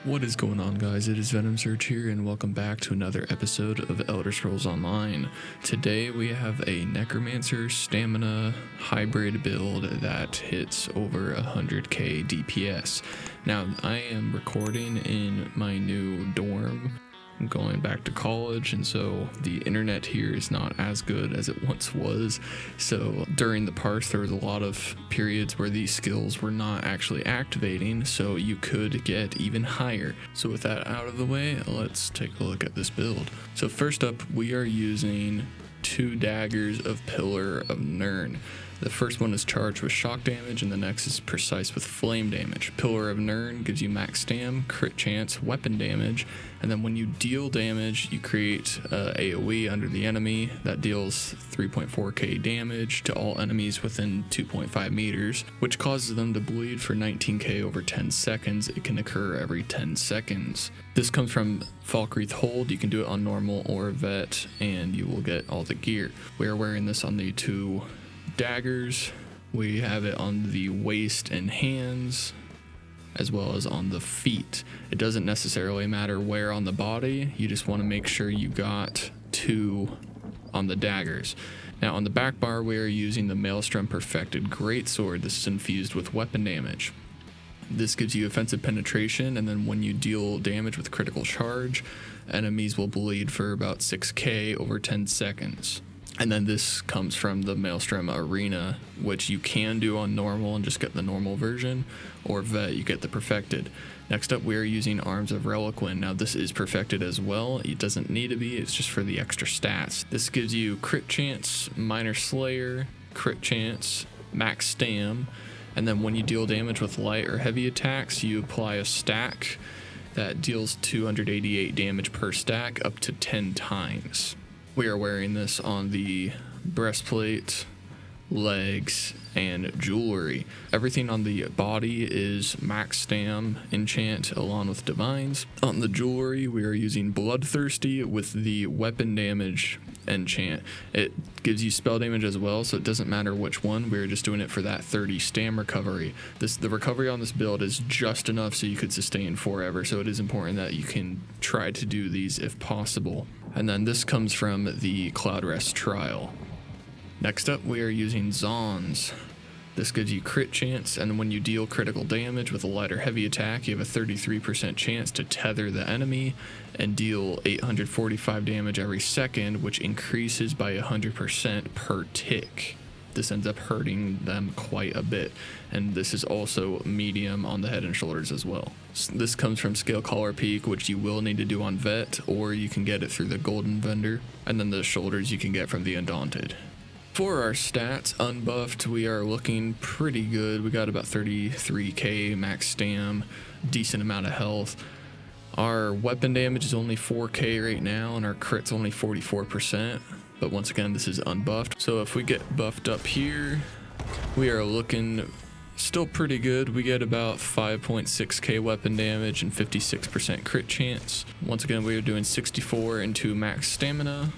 What is going on, guys? It is Venom Search here, and welcome back to another episode of Elder Scrolls Online. Today we have a Necromancer stamina hybrid build that hits over 100k DPS. Now, I am recording in my new dorm. I'm going back to college, and so the internet here is not as good as it once was. So during the parse, there was a lot of periods where these skills were not actually activating, so you could get even higher. So with that out of the way, let's take a look at this build. So first up, we are using 2 daggers of Pillar of Nirn. The first one is charged with shock damage, and the next is precise with flame damage. Pillar of Nirn gives you max stam, crit chance, weapon damage, and then when you deal damage, you create AoE under the enemy that deals 3.4k damage to all enemies within 2.5 meters, which causes them to bleed for 19k over 10 seconds. It can occur every 10 seconds. This comes from Falkreath Hold. You can do it on normal or vet, and you will get all the gear. We are wearing this on the 2 daggers. We have it on the waist and hands, as well as on the feet. It doesn't necessarily matter where on the body, you just want to make sure you got 2 on the daggers. Now on the back bar, we are using the Maelstrom Perfected Greatsword. This is infused with weapon damage. This gives you offensive penetration, and then when you deal damage with critical charge, enemies will bleed for about 6k over 10 seconds. And then this comes from the Maelstrom Arena, which you can do on normal and just get the normal version, or vet, you get the perfected. Next up, we are using Arms of Reliquin. Now this is perfected as well. It doesn't need to be, it's just for the extra stats. This gives you crit chance, minor slayer, crit chance, max stam, and then when you deal damage with light or heavy attacks, you apply a stack that deals 288 damage per stack up to 10 times. We are wearing this on the breastplate, legs, and jewelry. Everything on the body is max stam enchant along with divines. On the jewelry, we are using Bloodthirsty with the weapon damage enchant. It gives you spell damage as well, so it doesn't matter which one. We're just doing it for that 30 stam recovery. The recovery on this build is just enough so you could sustain forever, so it is important that you can try to do these if possible. And then this comes from the Cloud Rest trial. Next up, we are using Zons. This gives you crit chance, and when you deal critical damage with a light or heavy attack, you have a 33% chance to tether the enemy and deal 845 damage every second, which increases by 100% per tick. This ends up hurting them quite a bit, and this is also medium on the head and shoulders as well. This comes from Scale Collar Peak, which you will need to do on vet, or you can get it through the golden vendor, and then the shoulders you can get from the Undaunted. For our stats, unbuffed, we are looking pretty good. We got about 33k max stam, decent amount of health. Our weapon damage is only 4k right now, and our crit's only 44%. But once again, this is unbuffed. So if we get buffed up here, we are looking still pretty good. We get about 5.6k weapon damage and 56% crit chance. Once again, we are doing 64 into max stamina.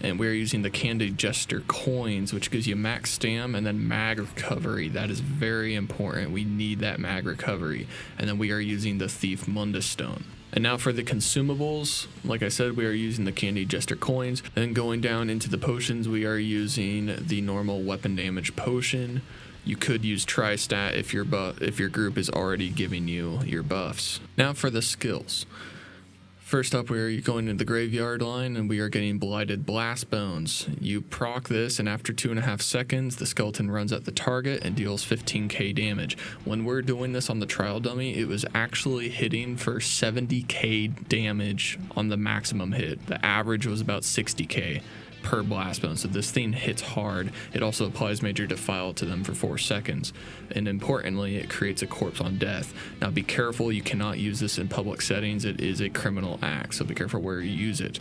And we're using the Candid Jester coins, which gives you max stam and then mag recovery. That is very important. We need that mag recovery. And then we are using the Thief Mundus Stone. And now for the consumables, like I said, we are using the Candid Jester coins. And then going down into the potions, we are using the normal weapon damage potion. You could use Tri-Stat if your group is already giving you your buffs. Now for the skills. First up, we are going into the graveyard line, and we are getting Blighted Blast Bones. You proc this, and after 2.5 seconds, the skeleton runs at the target and deals 15k damage. When we're doing this on the trial dummy, it was actually hitting for 70k damage on the maximum hit. The average was about 60k per blast bone, so this thing hits hard. It also applies Major Defile to them for 4 seconds, and importantly, it creates a corpse on death. Now be careful, you cannot use this in public settings. It is a criminal act, so be careful where you use it.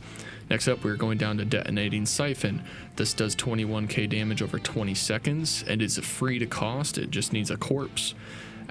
Next up, we're going down to Detonating Siphon. This does 21k damage over 20 seconds, and is free to cost. It just needs a corpse.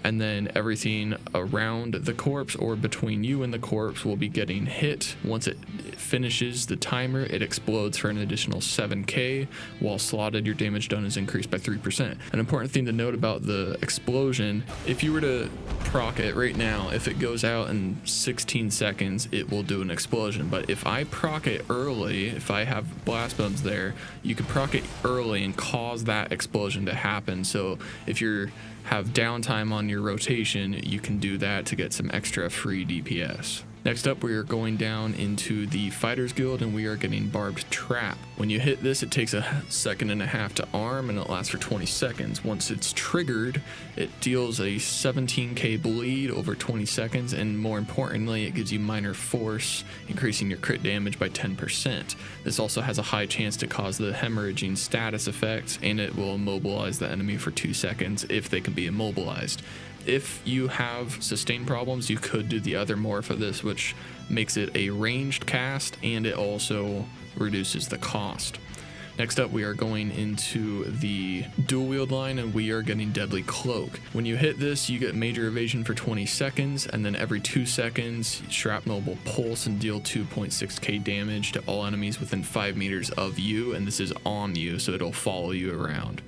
and then everything around the corpse or between you and the corpse will be getting hit. Once it finishes the timer, it explodes for an additional 7k. While slotted, your damage done is increased by 3%. An important thing to note about the explosion, if you were to proc it right now, if it goes out in 16 seconds, it will do an explosion. But if I proc it early, if I have blast bones there, you can proc it early and cause that explosion to happen. So if you have downtime on your rotation, you can do that to get some extra free DPS. Next up, we are going down into the Fighters Guild and we are getting Barbed Trap. When you hit this, it takes a second and a half to arm and it lasts for 20 seconds. Once it's triggered, it deals a 17k bleed over 20 seconds, and more importantly, it gives you minor force, increasing your crit damage by 10%. This also has a high chance to cause the hemorrhaging status effect, and it will immobilize the enemy for 2 seconds if they can be immobilized. If you have sustain problems, you could do the other morph of this, which makes it a ranged cast, and it also reduces the cost. Next up, we are going into the dual wield line and we are getting Deadly Cloak. When you hit this, you get major evasion for 20 seconds, and then every 2 seconds, shrapnel will pulse and deal 2.6k damage to all enemies within 5 meters of you, and this is on you, so it'll follow you around.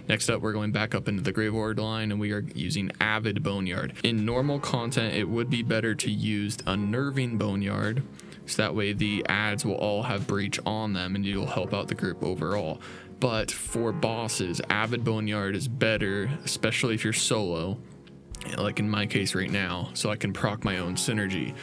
Next up, we're going back up into the Grave Ward line and we are using Avid Boneyard. In normal content, it would be better to use Unnerving Boneyard, so that way the ads will all have Breach on them and you'll help out the group overall. But for bosses, Avid Boneyard is better, especially if you're solo, like in my case right now, so I can proc my own synergy.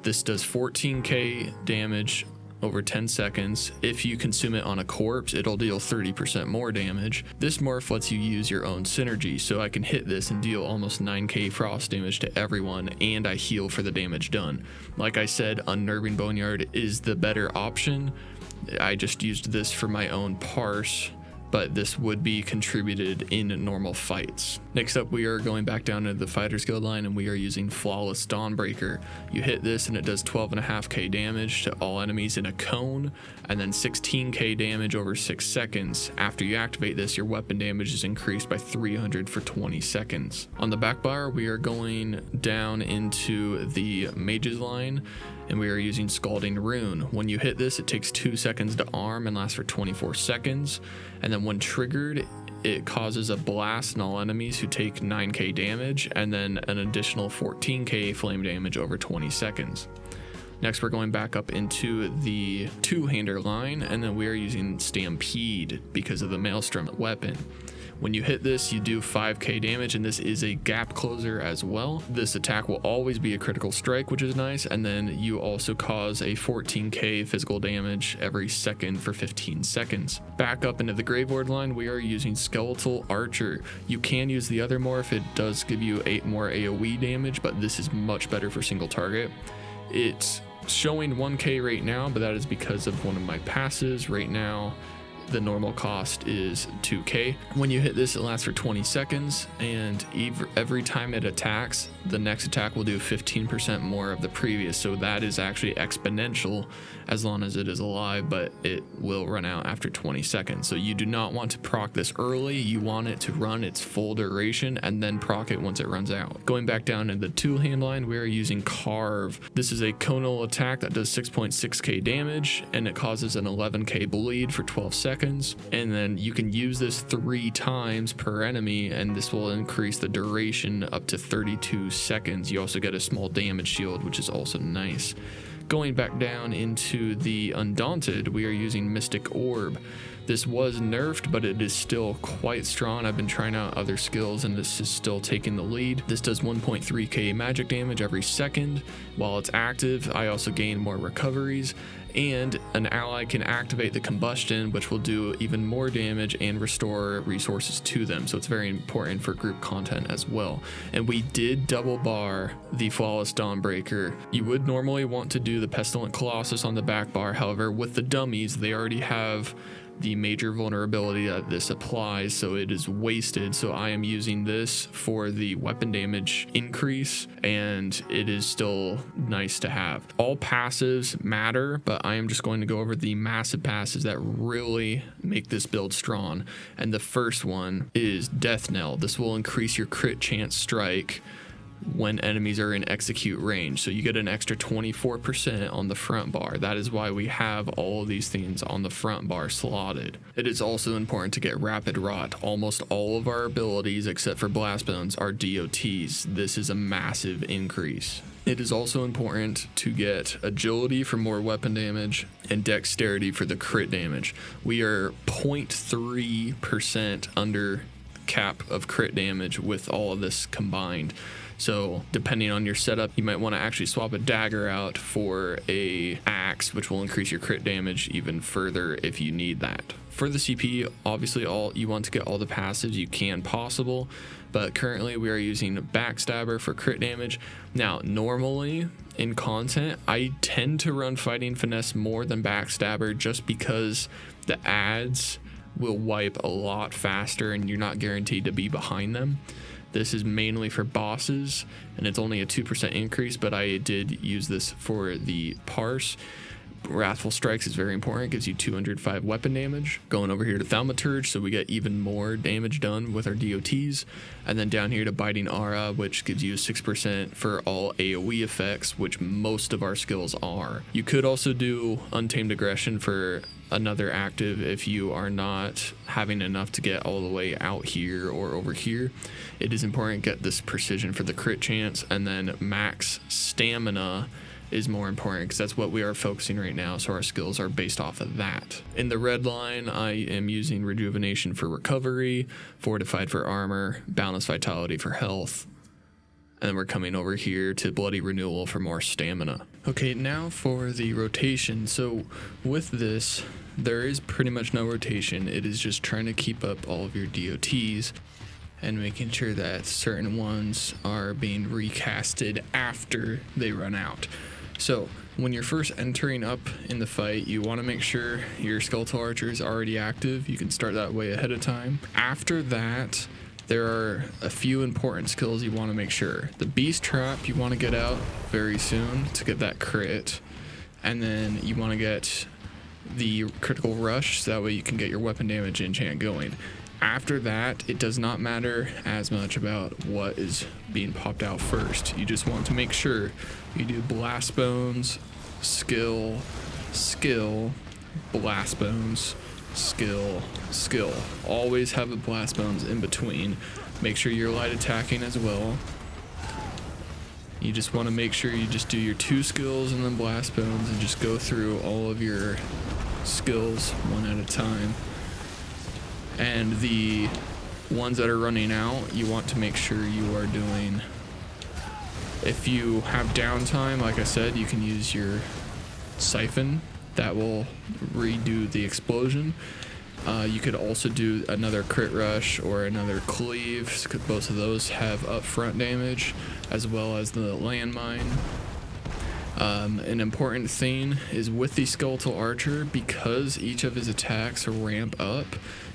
This does 14k damage over 10 seconds. If you consume it on a corpse, it'll deal 30% more damage. This morph lets you use your own synergy, so I can hit this and deal almost 9k frost damage to everyone, and I heal for the damage done. Like I said, Unnerving Boneyard is the better option. I just used this for my own parse, but this would be contributed in normal fights. Next up, we are going back down to the Fighters Guild line and we are using Flawless Dawnbreaker. You hit this and it does 12.5k damage to all enemies in a cone, and then 16k damage over 6 seconds. After you activate this, your weapon damage is increased by 300 for 20 seconds. On the back bar, we are going down into the Mages line and we are using Scalding Rune. When you hit this, it takes 2 seconds to arm and lasts for 24 seconds. And then when triggered, it causes a blast on all enemies who take 9k damage, and then an additional 14k flame damage over 20 seconds. Next, we're going back up into the two-hander line, and then we are using Stampede because of the Maelstrom weapon. When you hit this, you do 5k damage, and this is a gap closer as well. This attack will always be a critical strike, which is nice, and then you also cause a 14k physical damage every second for 15 seconds. Back up into the Grave Ward line, we are using Skeletal Archer. You can use the other morph. It does give you 8 more AoE damage, but this is much better for single target. It's showing 1k right now, but that is because of one of my passes. Right now, the normal cost is 2k. When you hit this, it lasts for 20 seconds, and every time it attacks, the next attack will do 15% more of the previous, so that is actually exponential as long as it is alive, but it will run out after 20 seconds. So you do not want to proc this early. You want it to run its full duration and then proc it once it runs out. Going back down in the two-hand line, we are using Carve. This is a conal attack that does 6.6k damage, and it causes an 11k bleed for 12 seconds. And then you can use this 3 times per enemy, and this will increase the duration up to 32 seconds. You also get a small damage shield, which is also nice. Going back down into the Undaunted, we are using Mystic Orb. This was nerfed, but it is still quite strong. I've been trying out other skills and this is still taking the lead. This does 1.3k magic damage every second. While it's active, I also gain more recoveries, and an ally can activate the combustion, which will do even more damage and restore resources to them. So it's very important for group content as well. And we did double bar the Flawless Dawnbreaker. You would normally want to do the Pestilent Colossus on the back bar. However, with the dummies, they already have the major vulnerability that this applies, so it is wasted. So I am using this for the weapon damage increase, and it is still nice to have. All passives matter, but I am just going to go over the massive passives that really make this build strong. And the first one is Death Knell. This will increase your crit chance strike when enemies are in execute range, so you get an extra 24% on the front bar. That is why we have all of these things on the front bar slotted. It is also important to get Rapid Rot. Almost all of our abilities except for Blast Bones are DOTs. This is a massive increase. It is also important to get Agility for more weapon damage and Dexterity for the crit damage. We are 0.3% under cap of crit damage with all of this combined. So depending on your setup, you might want to actually swap a dagger out for a axe, which will increase your crit damage even further if you need that. For the CP, obviously you want to get all the passives you can possible, but currently we are using Backstabber for crit damage. Now, normally in content, I tend to run Fighting Finesse more than Backstabber just because the ads will wipe a lot faster and you're not guaranteed to be behind them. This is mainly for bosses, and it's only a 2% increase, but I did use this for the parse. Wrathful Strikes is very important. It gives you 205 weapon damage. Going over here to Thaumaturge, so we get even more damage done with our DOTs. And then down here to Biting Aura, which gives you 6% for all AoE effects, which most of our skills are. You could also do Untamed Aggression for another active if you are not having enough to get all the way out here or over here. It is important to get this precision for the crit chance, and then max stamina is more important because that's what we are focusing right now, so our skills are based off of that. In the red line, I am using Rejuvenation for recovery, Fortified for armor, Boundless Vitality for health, and then we're coming over here to Bloody Renewal for more stamina. Okay, now for the rotation. So with this, there is pretty much no rotation. It is just trying to keep up all of your DOTs and making sure that certain ones are being recasted after they run out. So when you're first entering up in the fight, you want to make sure your Skeletal Archer is already active. You can start that way ahead of time. After that, there are a few important skills you want to make sure. The Beast Trap you want to get out very soon to get that crit. And then you want to get the Critical Rush, so that way you can get your weapon damage enchant going. After that, it does not matter as much about what is being popped out first. You just want to make sure you do Blast Bones, skill, skill, Blast Bones, skill, skill. Always have the Blast Bones in between. Make sure you're light attacking as well. You just want to make sure you just do your 2 skills and then Blast Bones, and just go through all of your skills one at a time. And the ones that are running out, you want to make sure you are doing, if you have downtime, like I said, you can use your Siphon. That will redo the explosion. You could also do another Crit Rush or another Cleave. Both of those have upfront damage, as well as the Landmine. An important thing is with the Skeletal Archer, because each of his attacks ramp up,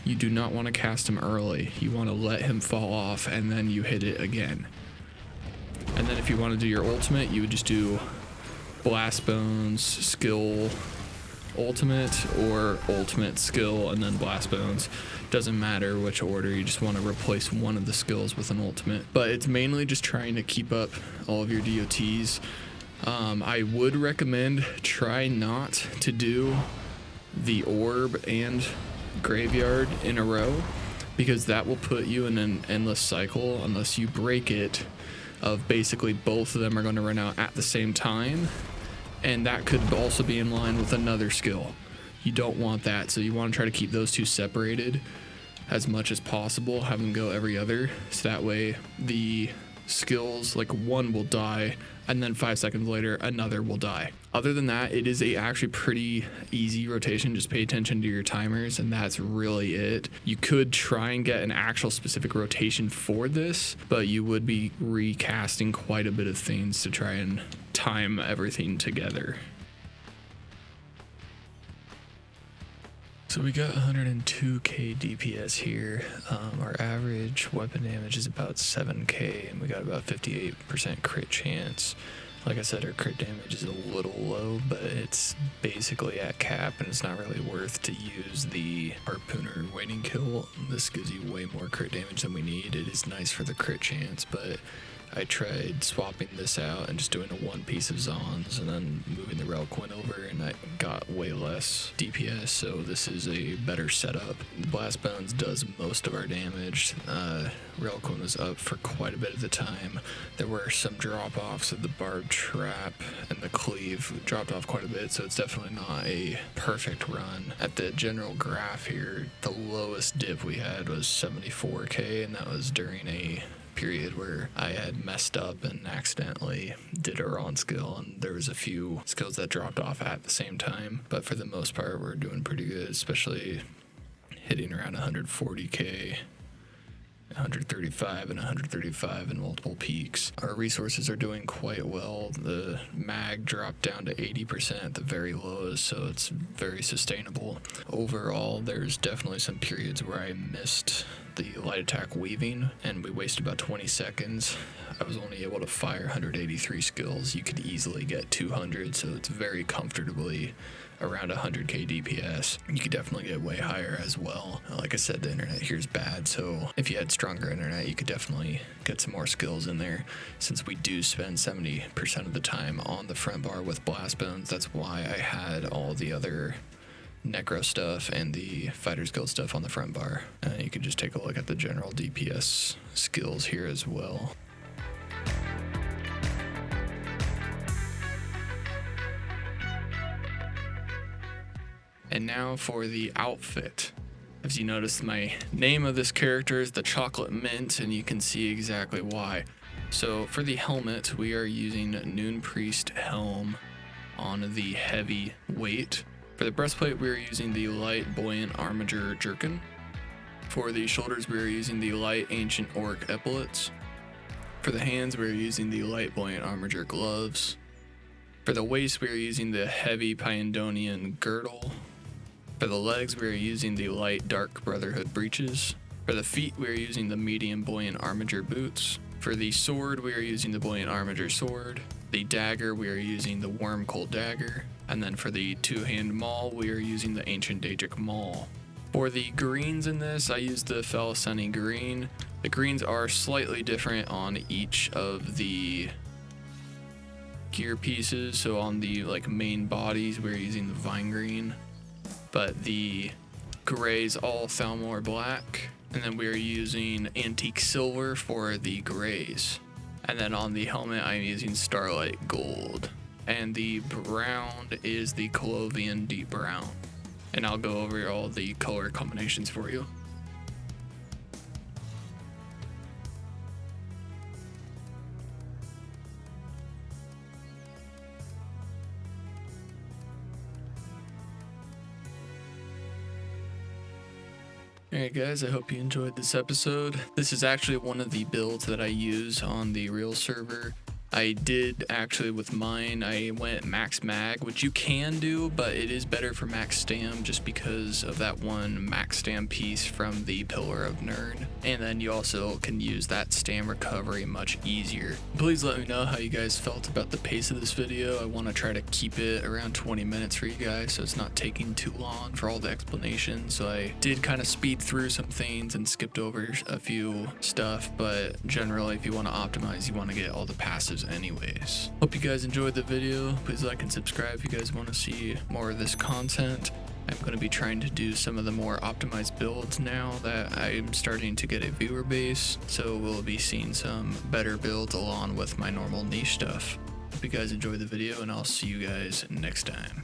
you do not want to cast him early. You want to let him fall off and then you hit it again. And then if you want to do your ultimate, you would just do Blast Bones, skill, ultimate, or ultimate, skill, and then Blast Bones. Doesn't matter which order, you just want to replace one of the skills with an ultimate. But it's mainly just trying to keep up all of your DOTs. I would recommend try not to do the orb and graveyard in a row, because that will put you in an endless cycle unless you break it of basically both of them are going to run out at the same time, and that could also be in line with another skill. You don't want that, so you want to try to keep those two separated as much as possible, have them go every other, so that way the skills, like one will die and then 5 seconds later another will die. Other than that, it is actually pretty easy rotation. Just pay attention to your timers and that's really it. You could try and get an actual specific rotation for this, but you would be recasting quite a bit of things to try and time everything together. So we got 102k DPS here. Our average weapon damage is about 7k, and we got about 58% crit chance. Like I said, our crit damage is a little low, but it's basically at cap, and it's not really worth to use the harpooner waiting kill. This gives you way more crit damage than we need. It is nice for the crit chance, but I tried swapping this out and just doing a one piece of Zons and then moving the Relquin over, and I got way less DPS, so this is a better setup. Blast Bones does most of our damage. Relquin was up for quite a bit of the time. There were some drop-offs of the Barbed Trap, and the Cleave dropped off quite a bit, so it's definitely not a perfect run. At the general graph here, the lowest dip we had was 74k, and that was during a period where I had messed up and accidentally did a wrong skill, and there was a few skills that dropped off at the same time, but for the most part we're doing pretty good, especially hitting around 140k, 135 and 135 in multiple peaks. Our resources are doing quite well. The mag dropped down to 80% at the very lowest, so it's very sustainable. Overall, there's definitely some periods where I missed the light attack weaving, and we wasted about 20 seconds. I was only able to fire 183 skills. You could easily get 200, so it's very comfortably around 100k DPS. You could definitely get way higher as well. Like I said, the internet here is bad, so if you had stronger internet, you could definitely get some more skills in there. Since we do spend 70% of the time on the front bar with Blast Bones, that's why I had all the other Necro stuff and the Fighter's Guild stuff on the front bar. You can just take a look at the general DPS skills here as well. And now for the outfit. As you notice, my name of this character is the Chocolate Mint, and you can see exactly why. So for the helmet, we are using Noon Priest Helm on the heavy weight. For the breastplate, we are using the Light Buoyant Armiger Jerkin. For the shoulders, we are using the Light Ancient Orc Epaulets. For the hands, we are using the Light Buoyant Armiger Gloves. For the waist, we are using the Heavy Pyandonian Girdle. For the legs, we are using the Light Dark Brotherhood Breeches. For the feet, we are using the Medium Buoyant Armiger Boots. For the sword, we are using the Buoyant Armiger Sword. The dagger, we are using the Wormcold Dagger. And then for the two-hand maul, we are using the Ancient Daedric Maul. For the greens in this, I used the Feliceni Green. The greens are slightly different on each of the gear pieces. So on the main bodies, we're using the Vine Green. But the grays all Thalmor Black. And then we are using Antique Silver for the grays. And then on the helmet, I'm using Starlight Gold. And the brown is the Colovian Deep Brown. And I'll go over all the color combinations for you. Alright guys, I hope you enjoyed this episode. This is actually one of the builds that I use on the real server. I did actually with mine, I went max mag, which you can do, but it is better for max stam just because of that one max stam piece from the Pillar of Nirn. And then you also can use that stam recovery much easier. Please let me know how you guys felt about the pace of this video. I want to try to keep it around 20 minutes for you guys so it's not taking too long for all the explanations. So I did kind of speed through some things and skipped over a few stuff, but generally if you want to optimize, you want to get all the passives anyways. Hope you guys enjoyed the video. Please like and subscribe if you guys want to see more of this content. I'm going to be trying to do some of the more optimized builds now that I'm starting to get a viewer base, so we'll be seeing some better builds along with my normal niche stuff. Hope you guys enjoyed the video, and I'll see you guys next time.